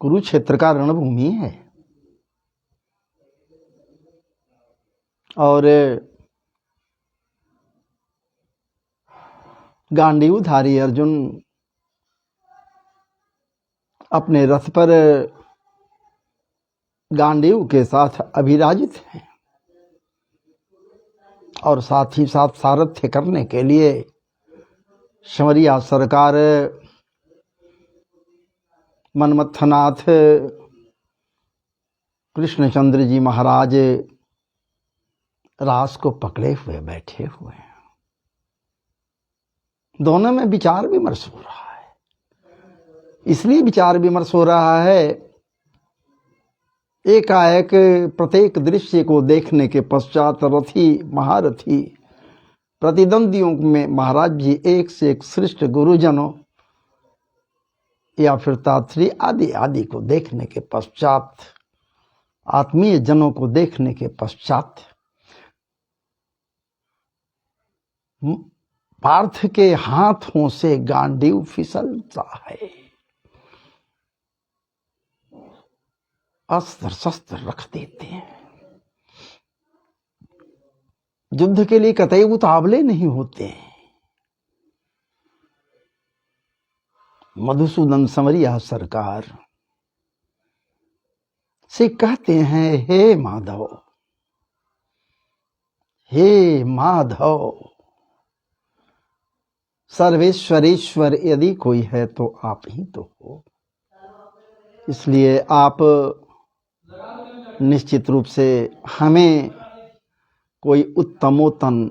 कुरुक्षेत्र का रणभूमि है और गांडीवधारी अर्जुन अपने रथ पर गांडीव के साथ अभिराजित हैं और साथ ही साथ सारथ्य करने के लिए शमरिया सरकार मनमथनाथ कृष्णचंद्र जी महाराज रास को पकड़े हुए बैठे हुए हैं। दोनों में विचार विमर्श हो रहा है। इसलिए विचार विमर्श हो रहा है, एकाएक प्रत्येक दृश्य को देखने के पश्चात रथी महारथी प्रतिद्वंदियों में महाराज जी एक से एक श्रेष्ठ गुरुजनों या फिर तात्री आदि आदि को देखने के पश्चात, आत्मीय जनों को देखने के पश्चात पार्थ के हाथों से गांडीव फिसलता है। अस्त्र शस्त्र रख देते हैं, युद्ध के लिए कतई उतावले नहीं होते। मधुसूदन समरिया सरकार से कहते हैं, हे माधव, हे माधव, सर्वेश्वरेश्वर यदि कोई है तो आप ही तो हो। इसलिए आप निश्चित रूप से हमें कोई उत्तमोत्तम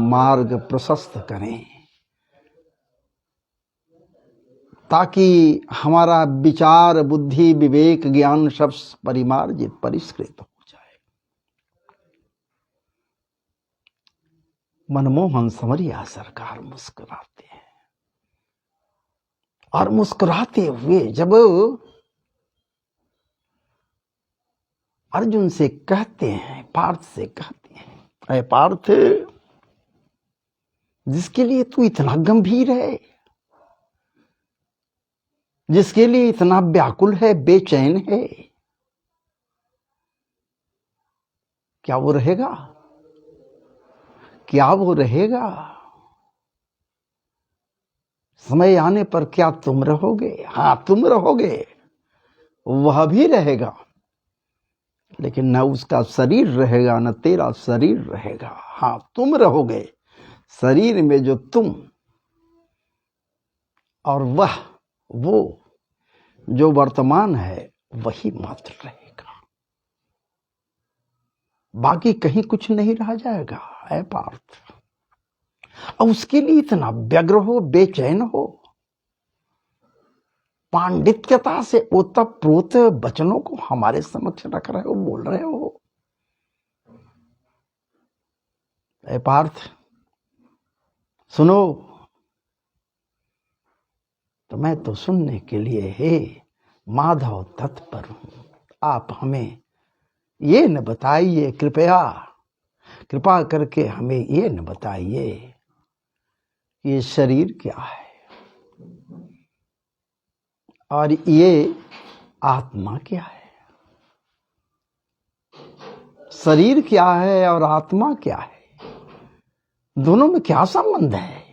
मार्ग प्रशस्त करें ताकि हमारा विचार बुद्धि विवेक ज्ञान सब परिमार्जित परिष्कृत हो जाए। मनमोहन समरिया सरकार मुस्कुराते हैं और मुस्कुराते हुए जब अर्जुन से कहते हैं, पार्थ से कहते हैं, अरे पार्थ, जिसके लिए तू इतना गंभीर है, जिसके लिए इतना व्याकुल है, बेचैन है, क्या वो रहेगा? क्या वो रहेगा? समय आने पर क्या तुम रहोगे? हाँ, तुम रहोगे, वह भी रहेगा, लेकिन न उसका शरीर रहेगा न तेरा शरीर रहेगा। हाँ, तुम रहोगे, शरीर में जो तुम और वो जो वर्तमान है वही मात्र रहेगा, बाकी कहीं कुछ नहीं रह जाएगा। है पार्थ, और उसके लिए इतना व्यग्र हो, बेचैन हो, पांडित्यता से ओतप्रोत वचनों को हमारे समक्ष रख रहे हो, बोल रहे हो। ऐ पार्थ सुनो, तो मैं तो सुनने के लिए हे माधव तत्पर हूं। आप हमें ये न बताइए, कृपा करके हमें ये न बताइए ये शरीर क्या है और ये आत्मा क्या है। शरीर क्या है और आत्मा क्या है, दोनों में क्या संबंध है?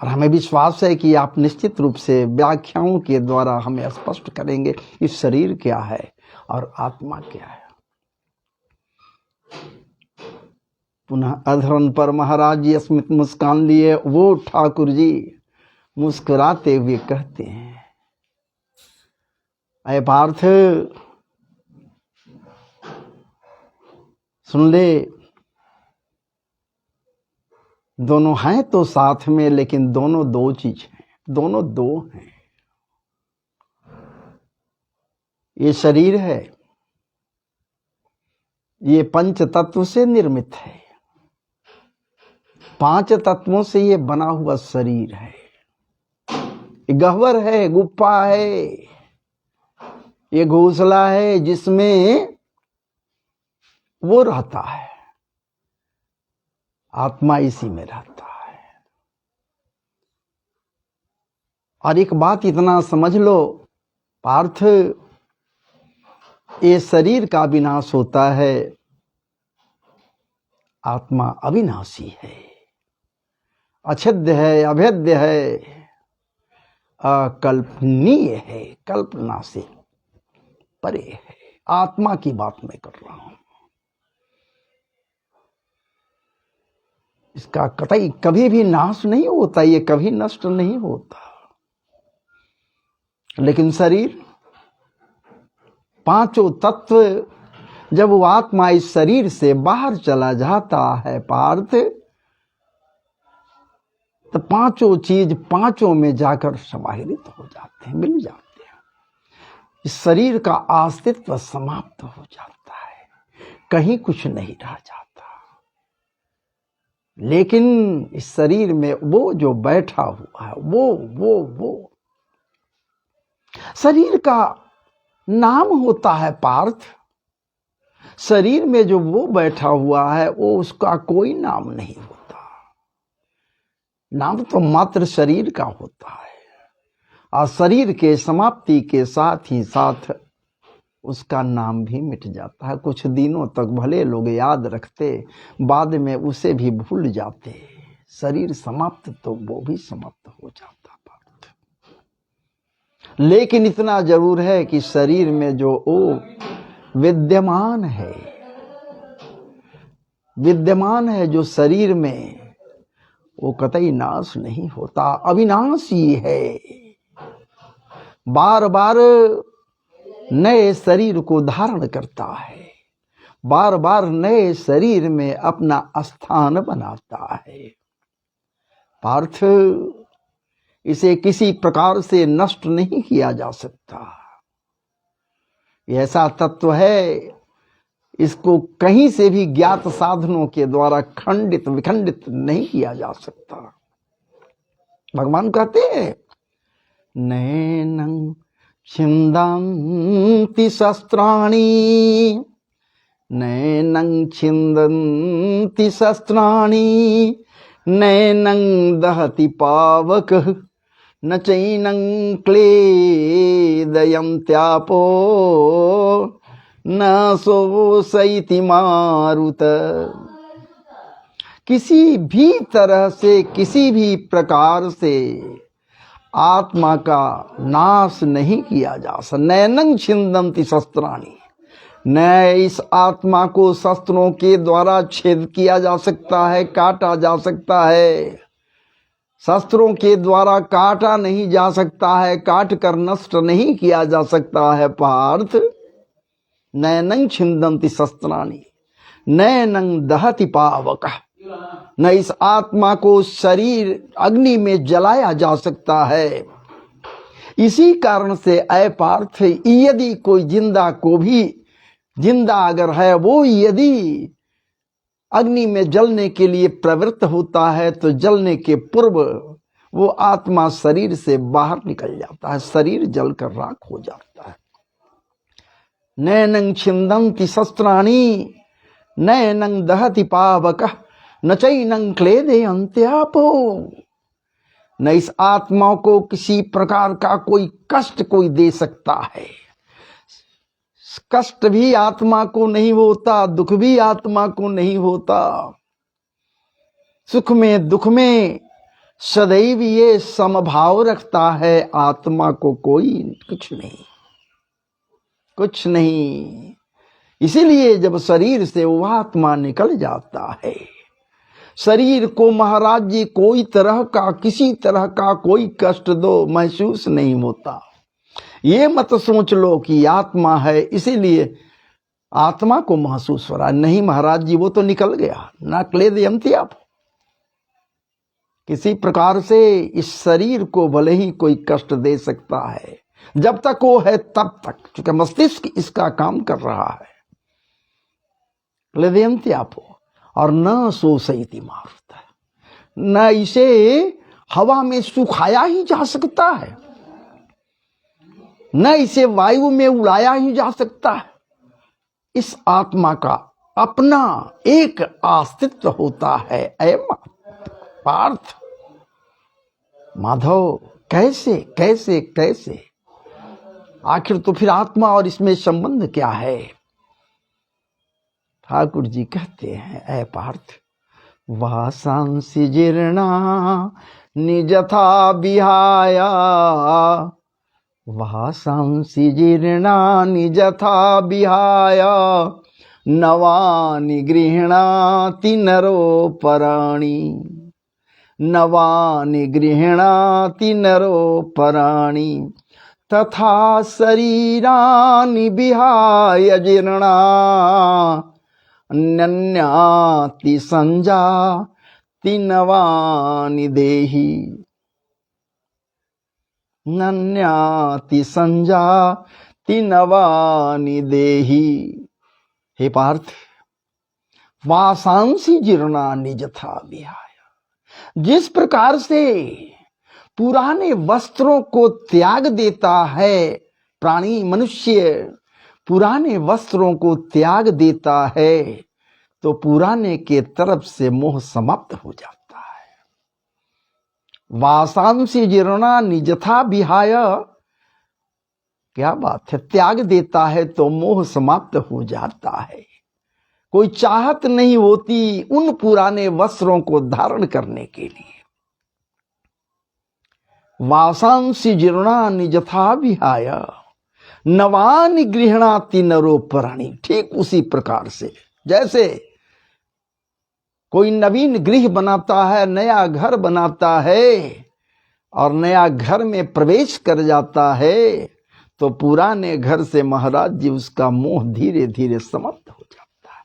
और हमें विश्वास है कि आप निश्चित रूप से व्याख्याओं के द्वारा हमें स्पष्ट करेंगे इस शरीर क्या है और आत्मा क्या है। पुनः अधरन पर महाराज जी स्मित मुस्कान लिए वो ठाकुर जी मुस्कुराते हुए कहते हैं, अय पार्थ सुन ले, दोनों हैं तो साथ में, लेकिन दोनों दो चीज हैं, दोनों दो हैं। ये शरीर है, ये पंच तत्व से निर्मित है, 5 तत्वों से ये बना हुआ शरीर है। गह्वर है, गुफा है, ये घोंसला है जिसमें वो रहता है, आत्मा इसी में रहता है। और एक बात इतना समझ लो पार्थ, ये शरीर का विनाश होता है, आत्मा अविनाशी है, अछेद्य है, अभेद्य है, अकल्पनीय है, कल्पना से परे है। आत्मा की बात मैं कर रहा हूं। इसका कतई कभी भी नाश नहीं होता, ये कभी नष्ट नहीं होता। लेकिन शरीर, पांचों तत्व, जब वो आत्मा इस शरीर से बाहर चला जाता है पार्थ, तो पांचों चीज पांचों में जाकर समाहित हो जाते हैं, मिल जाते हैं। इस शरीर का अस्तित्व समाप्त हो जाता है, कहीं कुछ नहीं रह जाता। लेकिन इस शरीर में वो जो बैठा हुआ है, वो शरीर का नाम होता है पार्थ। शरीर में जो वो बैठा हुआ है, वो उसका कोई नाम नहीं होता। नाम तो मात्र शरीर का होता है, और शरीर के समाप्ति के साथ ही साथ उसका नाम भी मिट जाता है। कुछ दिनों तक भले लोग याद रखते, बाद में उसे भी भूल जाते। शरीर समाप्त तो वो भी समाप्त हो जाता पार्थ। लेकिन इतना जरूर है कि शरीर में जो वो विद्यमान है जो शरीर में, वो कतई नाश नहीं होता, अविनाशी है। बार बार नए शरीर को धारण करता है, बार बार नए शरीर में अपना स्थान बनाता है पार्थ। इसे किसी प्रकार से नष्ट नहीं किया जा सकता। ऐसा तत्व है, इसको कहीं से भी ज्ञात साधनों के द्वारा खंडित विखंडित नहीं किया जा सकता। भगवान कहते हैं, नैनं छिन्दन्ति शस्त्राणि, नैनं छिन्दन्ति शस्त्राणि, नैनं दहति पावकः, न चैनं क्लेदयन्त्यापो, न शोषयति मारुत। किसी भी तरह से, किसी भी प्रकार से आत्मा का नाश नहीं किया जा सकता। नैनं छिन्दन्ति शस्त्राणि, न इस आत्मा को शस्त्रों के द्वारा छेद किया जा सकता है, काटा जा सकता है। शस्त्रों के द्वारा काटा नहीं जा सकता है, काट कर नष्ट नहीं किया जा सकता है पार्थ। नैनं छिन्दन्ति शस्त्राणि, नैनं दहति पावकः, न इस आत्मा को शरीर अग्नि में जलाया जा सकता है। इसी कारण से ऐ पार्थ, यदि कोई जिंदा अगर है, वो यदि अग्नि में जलने के लिए प्रवृत्त होता है, तो जलने के पूर्व वो आत्मा शरीर से बाहर निकल जाता है, शरीर जलकर राख हो जाता है। नैनं छिन्दन्ति शस्त्राणि, नैनं दहति पावकः, न चैनं क्लेदयन्त्यापो, न इस आत्मा को किसी प्रकार का कोई कष्ट कोई दे सकता है। कष्ट भी आत्मा को नहीं होता, दुख भी आत्मा को नहीं होता। सुख में दुख में सदैव ये समभाव रखता है। आत्मा को कोई कुछ नहीं। इसीलिए जब शरीर से वो आत्मा निकल जाता है, शरीर को महाराज जी कोई तरह का, किसी तरह का कोई कष्ट दो महसूस नहीं होता। ये मत सोच लो कि आत्मा है इसीलिए आत्मा को महसूस हो रहा है। नहीं महाराज जी, वो तो निकल गया। ना क्लेदयन्ति आप, किसी प्रकार से इस शरीर को भले ही कोई कष्ट दे सकता है, जब तक वो है तब तक, क्योंकि मस्तिष्क इसका काम कर रहा है। क्लेदयन्ति आप, और न शोषयति मारुत, न इसे हवा में सुखाया ही जा सकता है, न इसे वायु में उड़ाया ही जा सकता है। इस आत्मा का अपना एक अस्तित्व होता है। ऐ पार्थ, माधव, कैसे कैसे कैसे, आखिर तो फिर आत्मा और इसमें संबंध क्या है? ठाकुर जी कहते हैं, ऐ पार्थ, वासांसि जीर्णा निजथा विहाया, वासांसि जीर्णा निजथा विहाया, नवानि गृह्णाति नरोपराणि, नवानि गृह्णाति नरोपराणि, तथा शरीराणि विहाय जीर्णा, नन्याति संजाति नवानि देहि, नन्याति संजाति नवानि देहि। हे पार्थ, वासांसि जीर्णा निजथा विहाय, जिस प्रकार से पुराने वस्त्रों को त्याग देता है प्राणी, मनुष्य पुराने वस्त्रों को त्याग देता है तो पुराने के तरफ से मोह समाप्त हो जाता है। वासांसि जीर्णा निजथा विहाय, क्या बात है, त्याग देता है तो मोह समाप्त हो जाता है। कोई चाहत नहीं होती उन पुराने वस्त्रों को धारण करने के लिए। वासांसि जीर्णा निजथा विहाय, नवानि गृह्णाति नरोपराणि। ठीक उसी प्रकार से जैसे कोई नवीन गृह बनाता है, नया घर बनाता है और नया घर में प्रवेश कर जाता है, तो पुराने घर से महाराज जी उसका मोह धीरे धीरे समाप्त हो जाता है।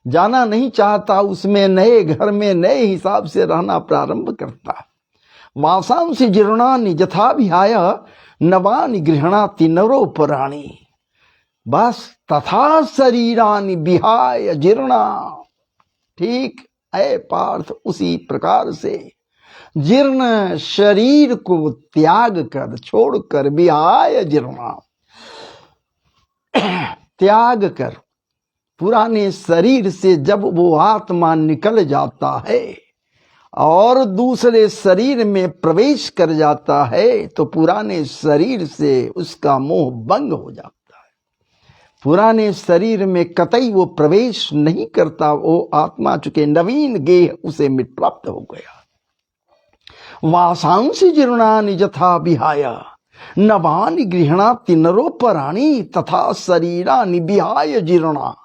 जाना नहीं चाहता उसमें, नए घर में नए हिसाब से रहना प्रारंभ करता है। वासांसि जीर्णा निजथा विहाय, नवानि गृह्णाति नरोपराणि। बस तथा शरीरानि विहाय जीर्णा। ठीक है पार्थ, उसी प्रकार से जीर्ण शरीर को त्याग कर, छोड़कर, विहाय जीर्णा, त्याग कर, पुराने शरीर से जब वो आत्मा निकल जाता है और दूसरे शरीर में प्रवेश कर जाता है तो पुराने शरीर से उसका मोह भंग हो जाता है। पुराने शरीर में कतई वो प्रवेश नहीं करता। वो आत्मा चुके नवीन गेह उसे मिट प्राप्त हो गया। वासांसि जीर्णा निजथा विहाय, नवानि गृह्णाति नरोपराणि, तथा शरीरानि विहाय जीर्णा,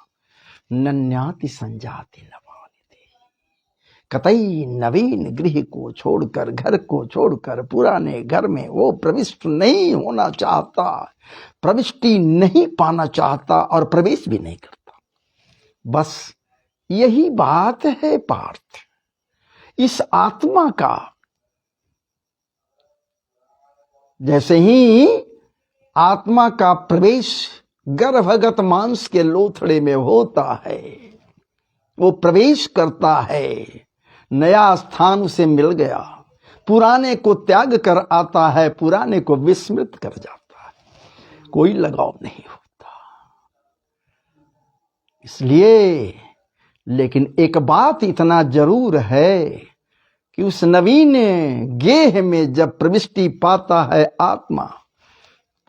नन्याति संजाति नवानि देहि। कतई नवीन गृह को छोड़कर, घर को छोड़कर पुराने घर में वो प्रविष्ट नहीं होना चाहता, प्रविष्टि नहीं पाना चाहता और प्रवेश भी नहीं करता। बस यही बात है पार्थ। इस आत्मा का जैसे ही आत्मा का प्रवेश गर्भगत मांस के लोथड़े में होता है, वो प्रवेश करता है, नया स्थान उसे मिल गया, पुराने को त्याग कर आता है, पुराने को विस्मृत कर जाता है, कोई लगाव नहीं होता। इसलिए लेकिन एक बात इतना जरूर है कि उस नवीन गेह में जब प्रविष्टि पाता है आत्मा,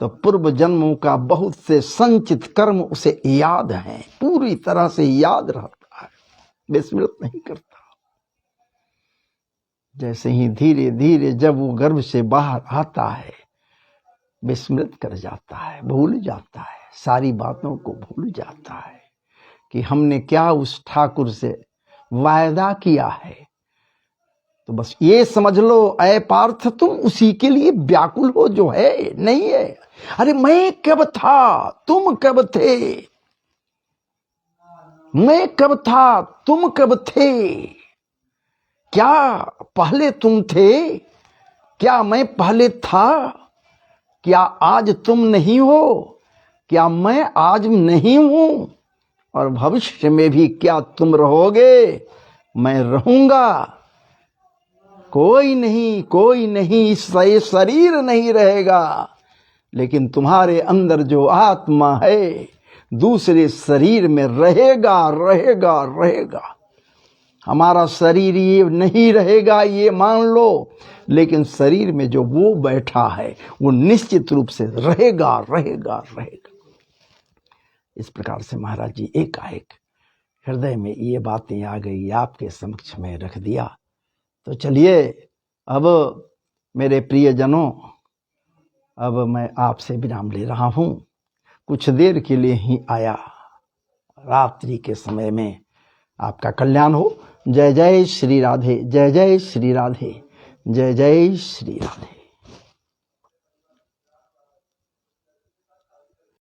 तो पूर्व जन्मों का बहुत से संचित कर्म उसे याद हैं, पूरी तरह से याद रहता है, विस्मृत नहीं करता। जैसे ही धीरे धीरे जब वो गर्भ से बाहर आता है, विस्मृत कर जाता है, भूल जाता है, सारी बातों को भूल जाता है कि हमने क्या उस ठाकुर से वायदा किया है। तो बस ये समझ लो ऐ पार्थ, तुम उसी के लिए व्याकुल हो जो है नहीं है। अरे मैं कब था, तुम कब थे, मैं कब था, तुम कब थे, क्या पहले तुम थे, क्या मैं पहले था, क्या आज तुम नहीं हो, क्या मैं आज नहीं हूं, और भविष्य में भी क्या तुम रहोगे, मैं रहूंगा। कोई नहीं, इस शरीर नहीं रहेगा, लेकिन तुम्हारे अंदर जो आत्मा है, दूसरे शरीर में रहेगा रहेगा रहेगा। हमारा शरीर ये नहीं रहेगा, ये मान लो, लेकिन शरीर में जो वो बैठा है वो निश्चित रूप से रहेगा रहेगा रहेगा। इस प्रकार से महाराज जी एकाएक हृदय में ये बातें आ गई, आपके समक्ष में रख दिया। तो चलिए अब मेरे प्रियजनों, अब मैं आपसे विराम ले रहा हूँ। कुछ देर के लिए ही आया, रात्रि के समय में आपका कल्याण हो। जय जय श्री राधे, जय जय श्री राधे, जय जय श्री राधे।